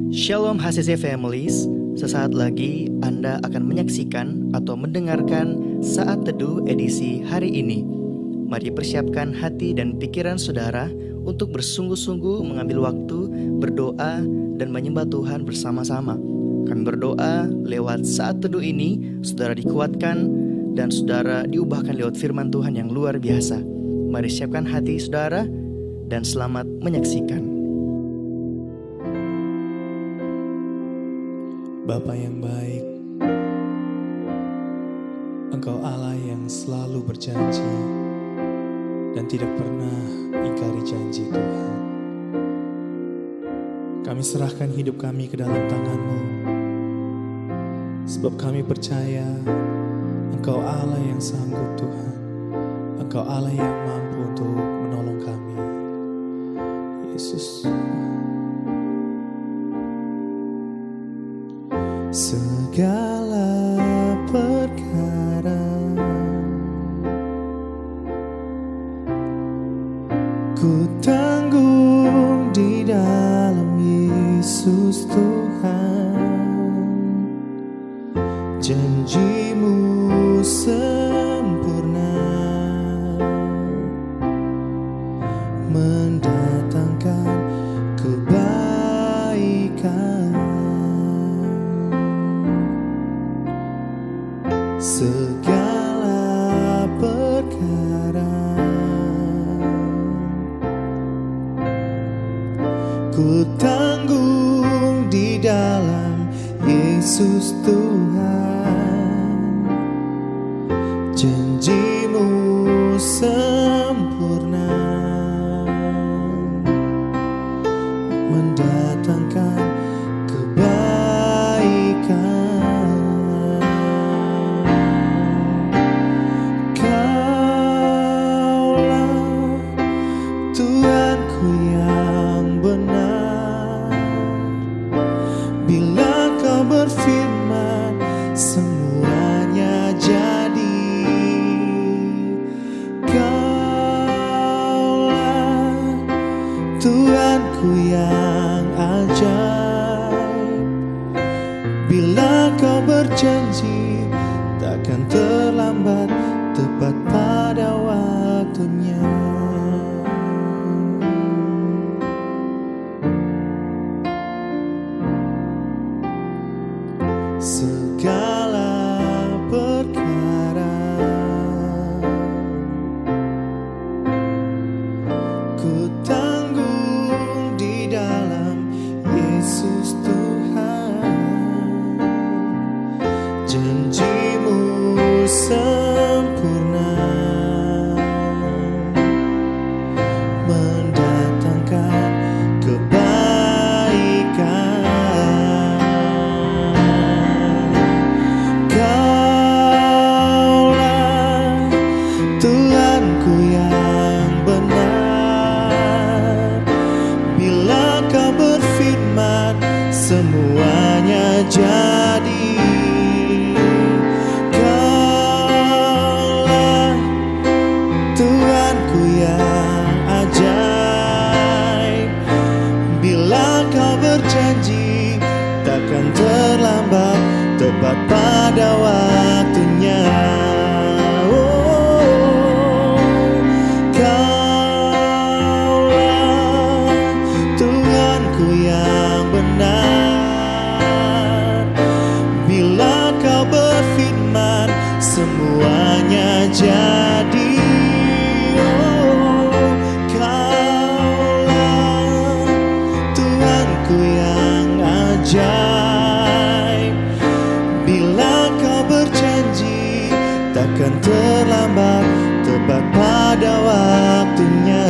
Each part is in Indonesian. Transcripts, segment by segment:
Shalom HCC Families, sesaat lagi Anda akan menyaksikan atau mendengarkan Saat Teduh edisi hari ini. Mari persiapkan hati dan pikiran saudara untuk bersungguh-sungguh mengambil waktu, berdoa, dan menyembah Tuhan bersama-sama. Kami berdoa lewat Saat Teduh ini, saudara dikuatkan dan saudara diubahkan lewat firman Tuhan yang luar biasa. Mari siapkan hati saudara dan selamat menyaksikan. Bapa yang baik, Engkau Allah yang selalu berjanji dan tidak pernah ingkari janji Tuhan. Kami serahkan hidup kami ke dalam tangan-Mu, sebab kami percaya Engkau Allah yang sanggup Tuhan. Engkau Allah yang mampu untuk menolong kami. Yesus. Segala perkara ku tanggung di dalam Yesus Tuhan. Janji-Mu sempurna, mendatangkan kebaikan. Segala perkara ku tanggung di dalam Yesus Tuhan. Janji-Mu sempurna, mendatangkan kebaikan. Semuanya jadi. Kaulah Tuhanku yang ajaib. Bila Kau berjanji, takkan terlambat, tepat pada waktunya. Segala perkara ku tanggung di dalam Yesus Tuhan. Janji-Mu sempurna, mendatangkan kebaikan. Semuanya jadi. Kaulah Tuhanku yang ajaib. Bila Kau berjanji, takkan terlambat, tepat pada waktunya. Kaulah Tuhanku yang benar. Bila Kau berfirman, semuanya jadi. Kaulah Tuhanku yang ajaib. Bila Kau berjanji, takkan terlambat, tepat pada waktunya.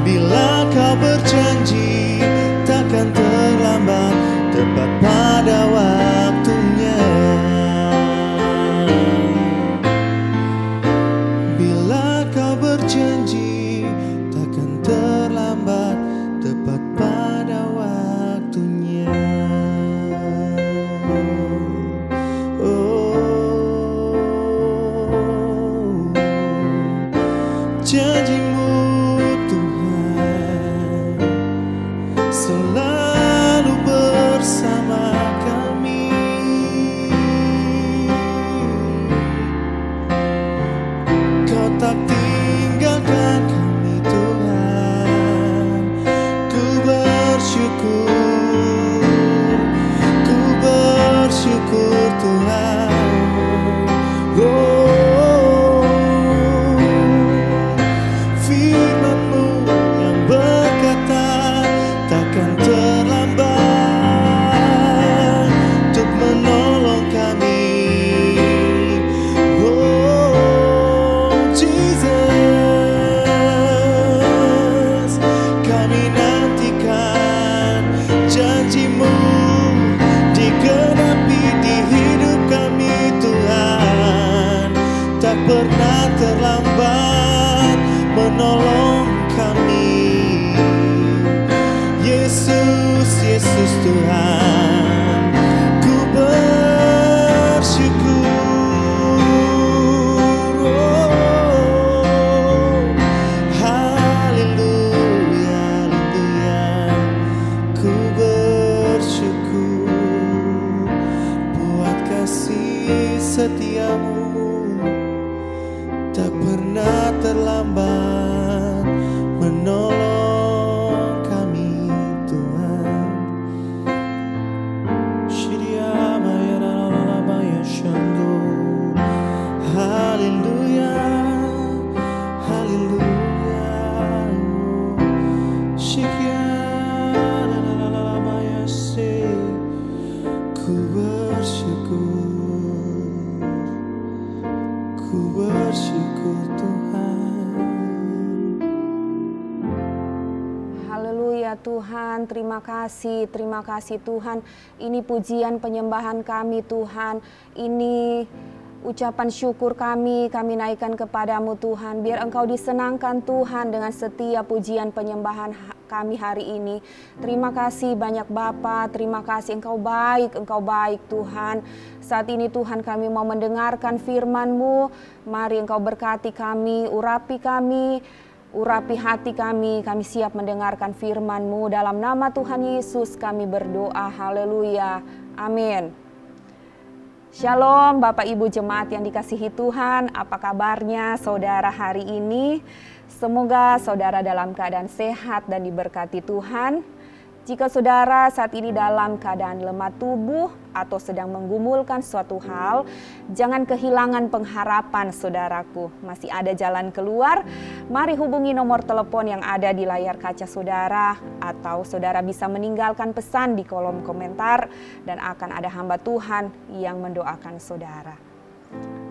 Bila Kau berjanji, takkan terlambat, tepat pada waktunya. Bila Kau berjanji, takkan terlambat, tepat pada waktunya. Janji-Mu Tuhan tak tinggalkan kami Tuhan. Ku bersyukur Tuhan. Oh, firman-Mu yang berkata takkan terlambat untuk menolong kami. Oh Jesus, kami nantikan janji-Mu digenapi di hidup kami Tuhan. Tak pernah terlambat menolong kami. Yesus, Yesus Tuhan, ku bersyukur. Oh, haleluya, haleluya. Ku bersyukur buat kasih setia-Mu, tak pernah terlambat menolong kami Tuhan. Shiriyamaya lalalabaya shando. Haleluya, haleluya. Shiriyamaya lalalabaya se. Ku bersyukur Tuhan. Haleluya Tuhan, terima kasih Tuhan. Ini pujian penyembahan kami Tuhan, ini ucapan syukur kami naikkan kepadamu Tuhan. Biar Engkau disenangkan Tuhan dengan setiap pujian penyembahan kami hari ini. Terima kasih banyak Bapa, terima kasih Engkau baik Tuhan. Saat ini Tuhan kami mau mendengarkan firman-Mu. Mari Engkau berkati kami, urapi hati kami siap mendengarkan firman-Mu. Dalam nama Tuhan Yesus kami berdoa, haleluya, amin. Shalom Bapak Ibu Jemaat yang dikasihi Tuhan, apa kabarnya saudara hari ini? Semoga saudara dalam keadaan sehat dan diberkati Tuhan. Jika saudara saat ini dalam keadaan lemah tubuh atau sedang menggumulkan suatu hal, jangan kehilangan pengharapan saudaraku. Masih ada jalan keluar. Mari hubungi nomor telepon yang ada di layar kaca saudara, atau saudara bisa meninggalkan pesan di kolom komentar dan akan ada hamba Tuhan yang mendoakan saudara.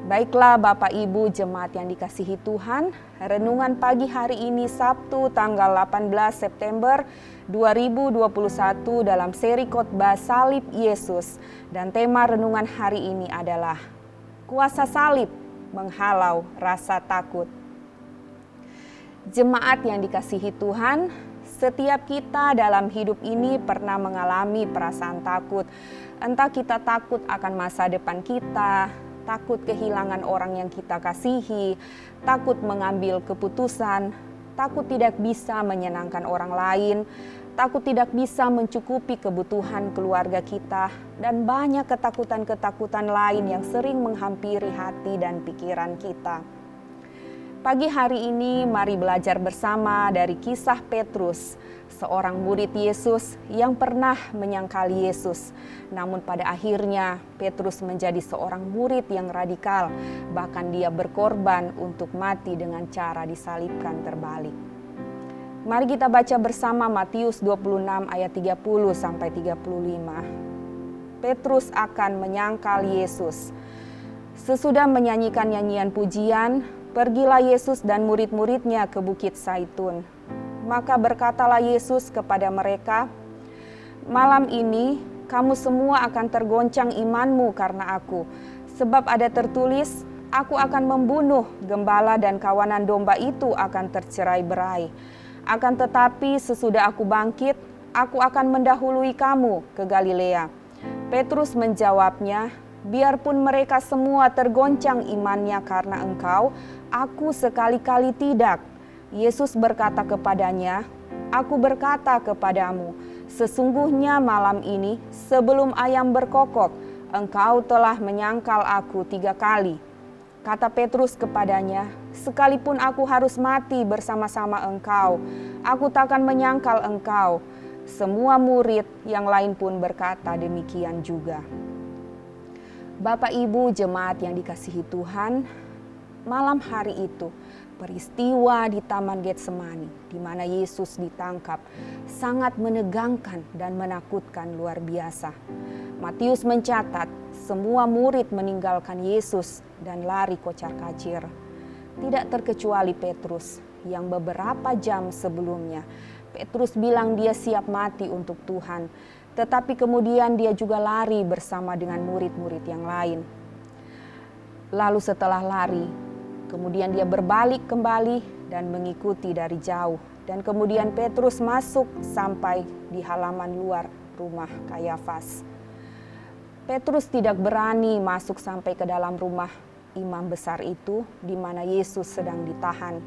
Baiklah Bapak Ibu Jemaat yang dikasihi Tuhan, renungan pagi hari ini Sabtu tanggal 18 September 2021 dalam seri khotbah Salib Yesus, dan tema renungan hari ini adalah kuasa salib menghalau rasa takut. Jemaat yang dikasihi Tuhan, setiap kita dalam hidup ini pernah mengalami perasaan takut. Entah kita takut akan masa depan kita, takut kehilangan orang yang kita kasihi, takut mengambil keputusan, takut tidak bisa menyenangkan orang lain, takut tidak bisa mencukupi kebutuhan keluarga kita, dan banyak ketakutan-ketakutan lain yang sering menghampiri hati dan pikiran kita. Pagi hari ini mari belajar bersama dari kisah Petrus, seorang murid Yesus yang pernah menyangkali Yesus. Namun pada akhirnya Petrus menjadi seorang murid yang radikal, bahkan dia berkorban untuk mati dengan cara disalibkan terbalik. Mari kita baca bersama Matius 26 ayat 30 sampai 35. Petrus akan menyangkal Yesus. Sesudah menyanyikan nyanyian pujian, pergilah Yesus dan murid-muridnya ke Bukit Zaitun. Maka berkatalah Yesus kepada mereka, "Malam ini kamu semua akan tergoncang imanmu karena aku. Sebab ada tertulis, aku akan membunuh gembala dan kawanan domba itu akan tercerai-berai. Akan tetapi sesudah aku bangkit, aku akan mendahului kamu ke Galilea." Petrus menjawabnya, "Biarpun mereka semua tergoncang imannya karena engkau, aku sekali-kali tidak." Yesus berkata kepadanya, "Aku berkata kepadamu, sesungguhnya malam ini sebelum ayam berkokok, engkau telah menyangkal aku 3 kali." Kata Petrus kepadanya, sekalipun aku harus mati bersama-sama engkau, aku takkan menyangkal engkau. Semua murid yang lain pun berkata demikian juga. Bapak Ibu jemaat yang dikasihi Tuhan, malam hari itu peristiwa di Taman Getsemani di mana Yesus ditangkap sangat menegangkan dan menakutkan luar biasa. Matius mencatat semua murid meninggalkan Yesus dan lari kocar-kacir. Tidak terkecuali Petrus yang beberapa jam sebelumnya Petrus bilang dia siap mati untuk Tuhan. Tetapi kemudian dia juga lari bersama dengan murid-murid yang lain. Lalu setelah lari, kemudian dia berbalik kembali dan mengikuti dari jauh. Dan kemudian Petrus masuk sampai di halaman luar rumah Kayafas. Petrus tidak berani masuk sampai ke dalam rumah imam besar itu di mana Yesus sedang ditahan.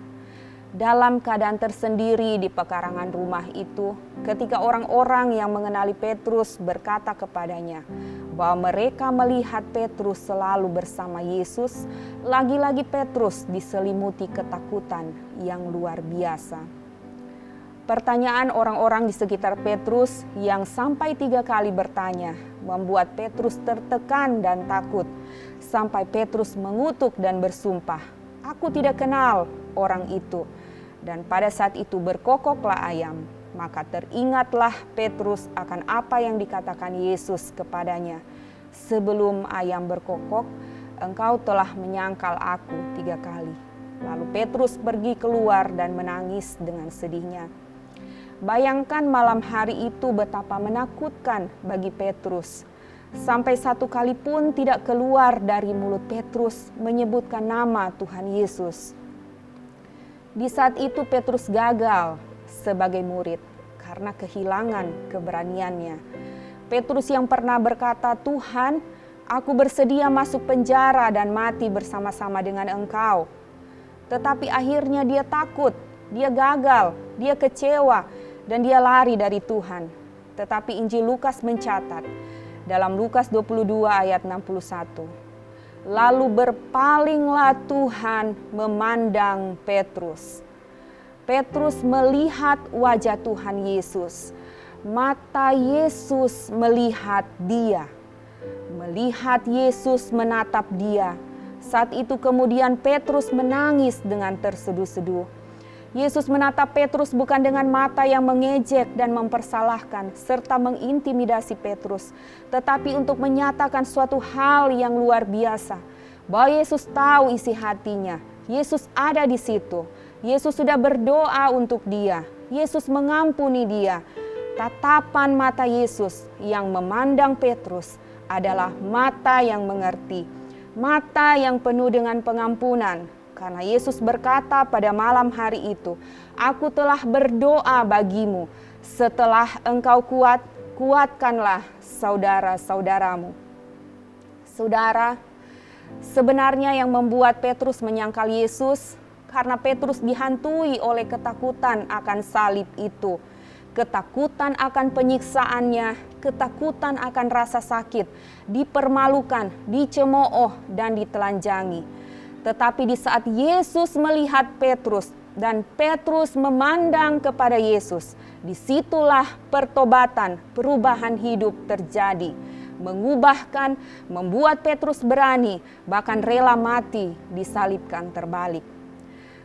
Dalam keadaan tersendiri di pekarangan rumah itu, ketika orang-orang yang mengenali Petrus berkata kepadanya bahwa mereka melihat Petrus selalu bersama Yesus, lagi-lagi Petrus diselimuti ketakutan yang luar biasa. Pertanyaan orang-orang di sekitar Petrus yang sampai 3 kali bertanya membuat Petrus tertekan dan takut, sampai Petrus mengutuk dan bersumpah, "Aku tidak kenal orang itu." Dan pada saat itu berkokoklah ayam. Maka teringatlah Petrus akan apa yang dikatakan Yesus kepadanya, "Sebelum ayam berkokok, engkau telah menyangkal aku 3 kali." Lalu Petrus pergi keluar dan menangis dengan sedihnya. Bayangkan malam hari itu betapa menakutkan bagi Petrus. Sampai 1 kali pun tidak keluar dari mulut Petrus menyebutkan nama Tuhan Yesus. Di saat itu Petrus gagal sebagai murid karena kehilangan keberaniannya. Petrus yang pernah berkata, "Tuhan, aku bersedia masuk penjara dan mati bersama-sama dengan engkau." Tetapi akhirnya dia takut, dia gagal, dia kecewa, dan dia lari dari Tuhan. Tetapi Injil Lukas mencatat dalam Lukas 22 ayat 61. Lalu berpalinglah Tuhan memandang Petrus. Petrus melihat wajah Tuhan Yesus. Mata Yesus melihat dia. Melihat Yesus menatap dia. Saat itu kemudian Petrus menangis dengan terseduh-seduh. Yesus menatap Petrus bukan dengan mata yang mengejek dan mempersalahkan serta mengintimidasi Petrus, tetapi untuk menyatakan suatu hal yang luar biasa, bahwa Yesus tahu isi hatinya. Yesus ada di situ. Yesus sudah berdoa untuk dia. Yesus mengampuni dia. Tatapan mata Yesus yang memandang Petrus adalah mata yang mengerti, mata yang penuh dengan pengampunan. Karena Yesus berkata pada malam hari itu, "Aku telah berdoa bagimu. Setelah engkau kuat, kuatkanlah saudara-saudaramu." Saudara, sebenarnya yang membuat Petrus menyangkal Yesus karena Petrus dihantui oleh ketakutan akan salib itu. Ketakutan akan penyiksaannya, ketakutan akan rasa sakit, dipermalukan, dicemooh, dan ditelanjangi. Tetapi di saat Yesus melihat Petrus dan Petrus memandang kepada Yesus, disitulah pertobatan, perubahan hidup terjadi. Mengubahkan, membuat Petrus berani, bahkan rela mati disalibkan terbalik.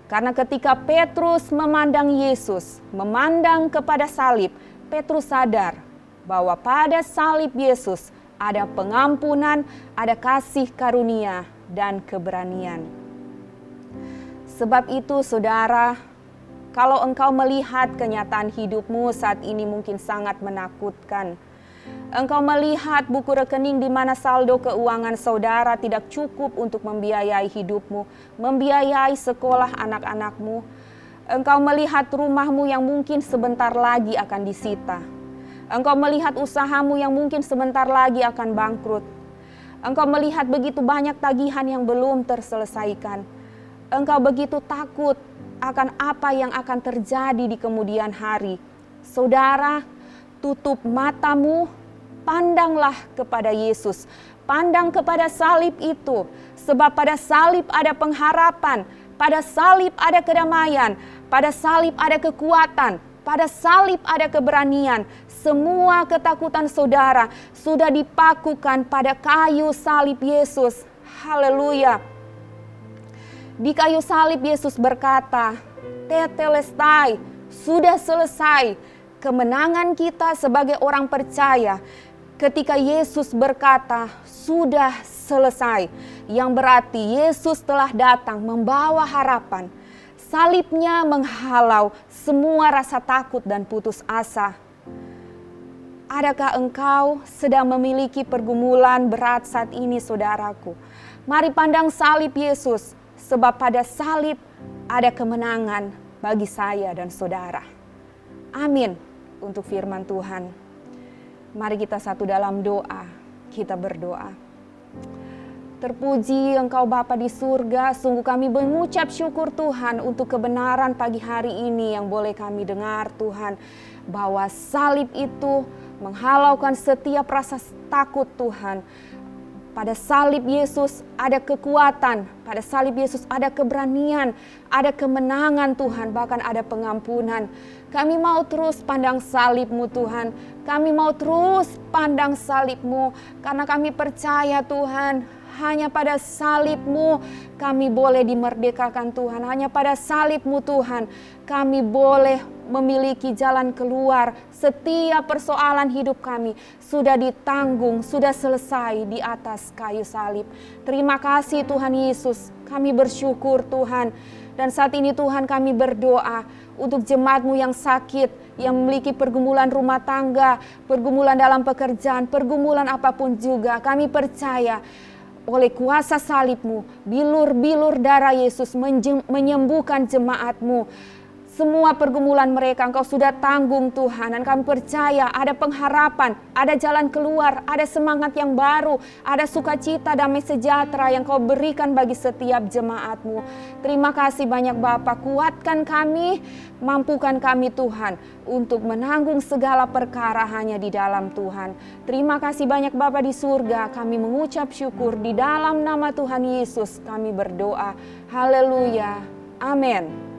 Karena ketika Petrus memandang Yesus, memandang kepada salib, Petrus sadar bahwa pada salib Yesus ada pengampunan, ada kasih karunia, dan keberanian. Sebab itu saudara, kalau engkau melihat kenyataan hidupmu saat ini mungkin sangat menakutkan. Engkau melihat buku rekening di mana saldo keuangan saudara tidak cukup untuk membiayai hidupmu, membiayai sekolah anak-anakmu. Engkau melihat rumahmu yang mungkin sebentar lagi akan disita. Engkau melihat usahamu yang mungkin sebentar lagi akan bangkrut. Engkau melihat begitu banyak tagihan yang belum terselesaikan. Engkau begitu takut akan apa yang akan terjadi di kemudian hari. Saudara, tutup matamu, pandanglah kepada Yesus. Pandang kepada salib itu, sebab pada salib ada pengharapan. Pada salib ada kedamaian, pada salib ada kekuatan, pada salib ada keberanian. Semua ketakutan saudara sudah dipakukan pada kayu salib Yesus. Haleluya. Di kayu salib Yesus berkata, Tetelestai, sudah selesai. Kemenangan kita sebagai orang percaya ketika Yesus berkata, sudah selesai. Yang berarti Yesus telah datang membawa harapan. Salibnya menghalau semua rasa takut dan putus asa. Adakah engkau sedang memiliki pergumulan berat saat ini, saudaraku? Mari pandang salib Yesus, sebab pada salib ada kemenangan bagi saya dan saudara. Amin untuk firman Tuhan. Mari kita satu dalam doa, kita berdoa. Terpuji Engkau Bapa di surga, sungguh kami mengucap syukur Tuhan untuk kebenaran pagi hari ini yang boleh kami dengar Tuhan. Bahwa salib itu menghalaukan setiap rasa takut Tuhan. Pada salib Yesus ada kekuatan, pada salib Yesus ada keberanian, ada kemenangan Tuhan, bahkan ada pengampunan. Kami mau terus pandang salib-Mu Tuhan, kami mau terus pandang salib-Mu, karena kami percaya Tuhan, hanya pada salib-Mu kami boleh dimerdekakan Tuhan, hanya pada salib-Mu Tuhan kami boleh memiliki jalan keluar. Setiap persoalan hidup kami sudah ditanggung, sudah selesai di atas kayu salib. Terima kasih Tuhan Yesus, kami bersyukur Tuhan. Dan saat ini Tuhan kami berdoa untuk jemaat-Mu yang sakit, yang memiliki pergumulan rumah tangga, pergumulan dalam pekerjaan, pergumulan apapun juga. Kami percaya oleh kuasa salib-Mu, bilur-bilur darah Yesus menyembuhkan jemaat-Mu. Semua pergumulan mereka Engkau sudah tanggung Tuhan. Dan kami percaya ada pengharapan, ada jalan keluar, ada semangat yang baru, ada sukacita, damai sejahtera yang Kau berikan bagi setiap jemaat-Mu. Terima kasih banyak Bapa, kuatkan kami, mampukan kami Tuhan untuk menanggung segala perkara hanya di dalam Tuhan. Terima kasih banyak Bapa di surga, kami mengucap syukur di dalam nama Tuhan Yesus kami berdoa. Haleluya. Amin.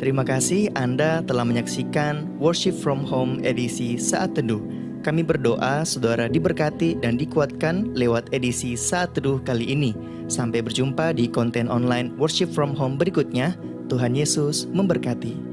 Terima kasih Anda telah menyaksikan Worship from Home edisi Saat Teduh. Kami berdoa saudara diberkati dan dikuatkan lewat edisi Saat Teduh kali ini. Sampai berjumpa di konten online Worship from Home berikutnya. Tuhan Yesus memberkati.